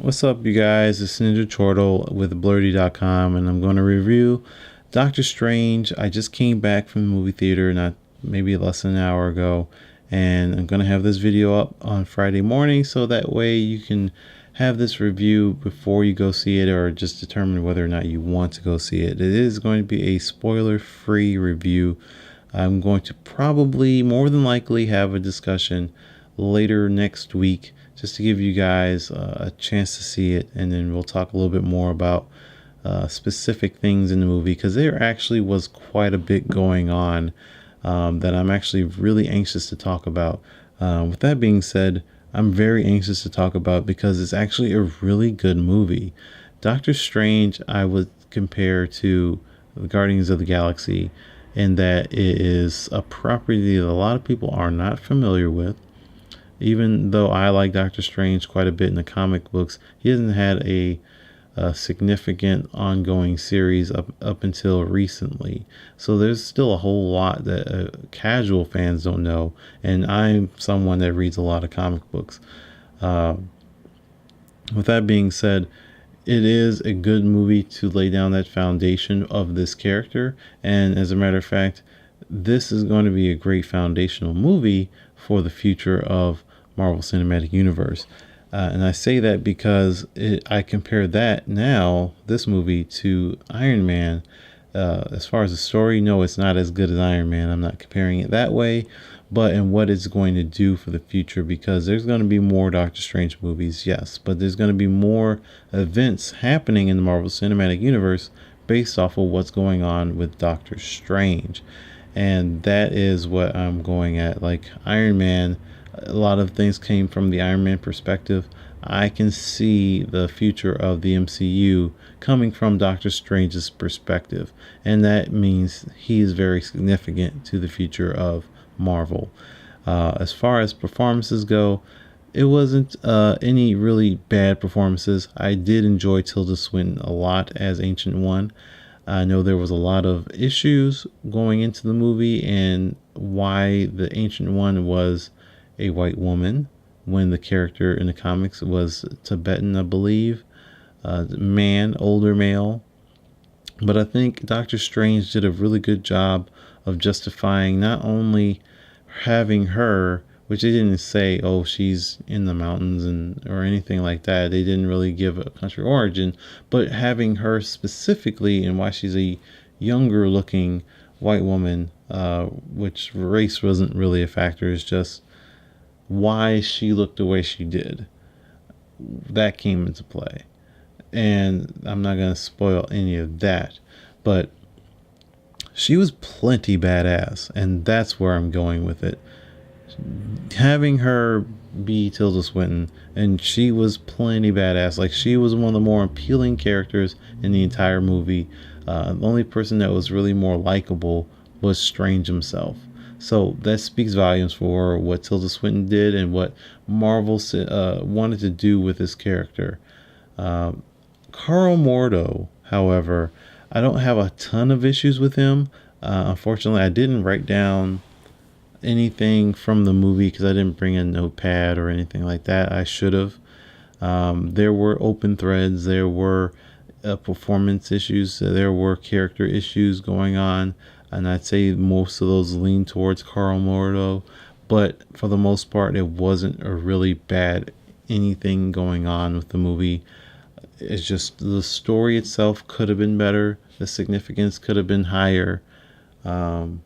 What's up, you guys? It's Ninja Turtle with Blurdy.com, and I'm going to review Doctor Strange. I just came back from the movie theater not maybe less than an hour ago, and I'm going to have this video up on Friday morning so that way you can have this review before you go see it, or just determine whether or not you want to go see it. It is going to be a spoiler-free review. I'm going to probably, more than likely, have a discussion later next week just to give you guys a chance to see it, and then we'll talk a little bit more about specific things in the movie, because there actually was quite a bit going on that I'm actually really anxious to talk about. With that being said, I'm very anxious to talk about because it's actually a really good movie. Doctor Strange, I would compare to the Guardians of the Galaxy in that it is a property that a lot of people are not familiar with. Even though I like Doctor Strange quite a bit in the comic books, he hasn't had a significant ongoing series up until recently. So there's still a whole lot that casual fans don't know. And I'm someone that reads a lot of comic books. With that being said, it is a good movie to lay down that foundation of this character. And as a matter of fact, this is going to be a great foundational movie for the future of Marvel Cinematic Universe. And I say that because I compare this movie to Iron Man. As far as the story, no, it's not as good as Iron Man. I'm not comparing it that way, but in what it's going to do for the future, because there's going to be more Doctor Strange movies, yes, but there's going to be more events happening in the Marvel Cinematic Universe based off of what's going on with Doctor Strange. And that is what I'm going at. Like Iron Man, a lot of things came from the Iron Man perspective. I can see the future of the MCU coming from Doctor Strange's perspective, and that means he is very significant to the future of Marvel. As far as performances go, it wasn't any really bad performances. I did enjoy Tilda Swinton a lot as Ancient One. I know there was a lot of issues going into the movie and why the Ancient One was a white woman when the character in the comics was Tibetan, I believe, older male. But I think Doctor Strange did a really good job of justifying not only having her, which they didn't say, oh, she's in the mountains or anything like that. They didn't really give a country origin, but having her specifically and why she's a younger looking white woman, which race wasn't really a factor. It's just why she looked the way she did. That came into play. And I'm not going to spoil any of that, but she was plenty badass, and that's where I'm going with it. Having her be Tilda Swinton, and she was plenty badass. Like, she was one of the more appealing characters in the entire movie. The only person that was really more likable was Strange himself. So that speaks volumes for what Tilda Swinton did and what Marvel wanted to do with this character. Carl Mordo, however, I don't have a ton of issues with him. Unfortunately, I didn't write down anything from the movie because I didn't bring a notepad or anything like that. I should have. There were open threads. There were performance issues. There were character issues going on. And I'd say most of those lean towards Carl Mordo. But for the most part, it wasn't a really bad anything going on with the movie. It's just the story itself could have been better. The significance could have been higher. But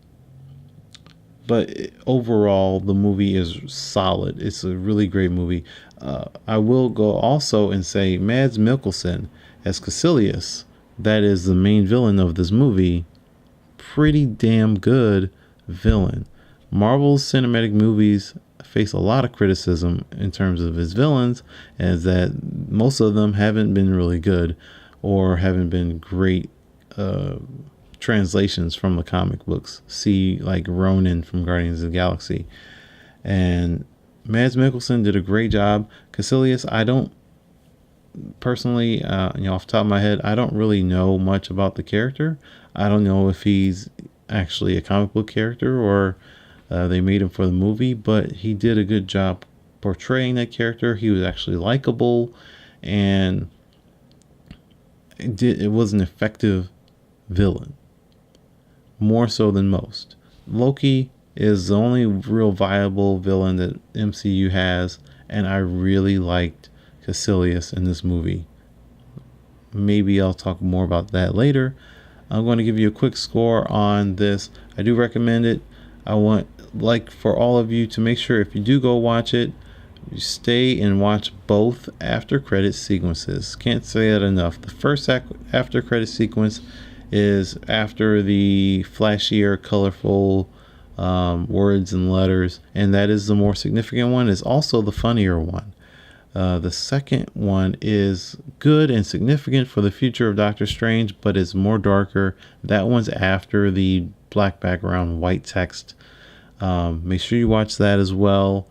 overall, the movie is solid. It's a really great movie. I will go also and say Mads Mikkelsen as Caecilius, that is the main villain of this movie, pretty damn good villain. Marvel's cinematic movies face a lot of criticism in terms of his villains, as that most of them haven't been really good or haven't been great translations from the comic books. See, like Ronan from Guardians of the Galaxy. And Mads Mikkelsen did a great job. Caecilius, I don't personally, off the top of my head, I don't really know much about the character. I don't know if he's actually a comic book character or they made him for the movie, but he did a good job portraying that character. He was actually likable, and it was an effective villain, more so than most. Loki is the only real viable villain that MCU has, and I really liked Caecilius in this movie. Maybe I'll talk more about that later. I'm going to give you a quick score on this. I do recommend it. I want, like, for all of you to make sure if you do go watch it, you stay and watch both after credit sequences. Can't say that enough. The first after credit sequence is after the flashier, colorful words and letters, and that is the more significant one. Is also the funnier one. The second one is good and significant for the future of Doctor Strange, but it's more darker. That one's after the black background, white text. Make sure you watch that as well.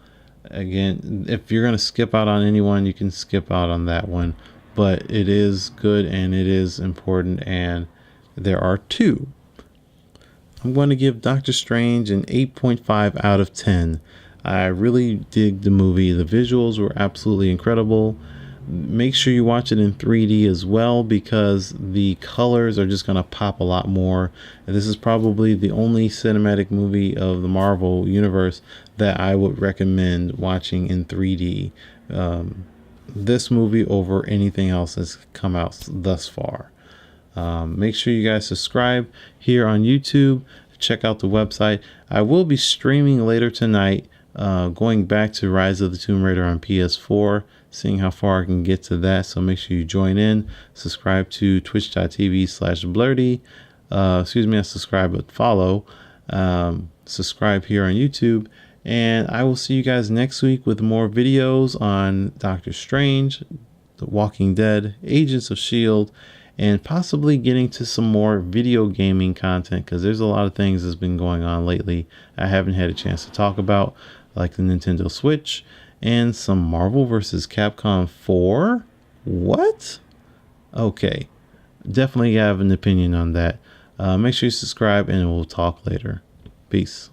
Again, if you're going to skip out on anyone, you can skip out on that one. But it is good and it is important, and there are two. I'm going to give Doctor Strange an 8.5 out of 10. I really dig the movie. The visuals were absolutely incredible. Make sure you watch it in 3D as well, because the colors are just going to pop a lot more. And this is probably the only cinematic movie of the Marvel universe that I would recommend watching in 3D. This movie over anything else that's come out thus far. Make sure you guys subscribe here on YouTube. Check out the website. I will be streaming later tonight, going back to Rise of the Tomb Raider on PS4, seeing how far I can get to that. So make sure you join in. Subscribe to twitch.tv/blurdy. Not subscribe, but follow. Subscribe here on YouTube. And I will see you guys next week with more videos on Doctor Strange, The Walking Dead, Agents of S.H.I.E.L.D., and possibly getting to some more video gaming content, because there's a lot of things that's been going on lately I haven't had a chance to talk about, like the Nintendo Switch and some Marvel vs. Capcom 4. What? Okay. Definitely have an opinion on that. Make sure you subscribe, and we'll talk later. Peace.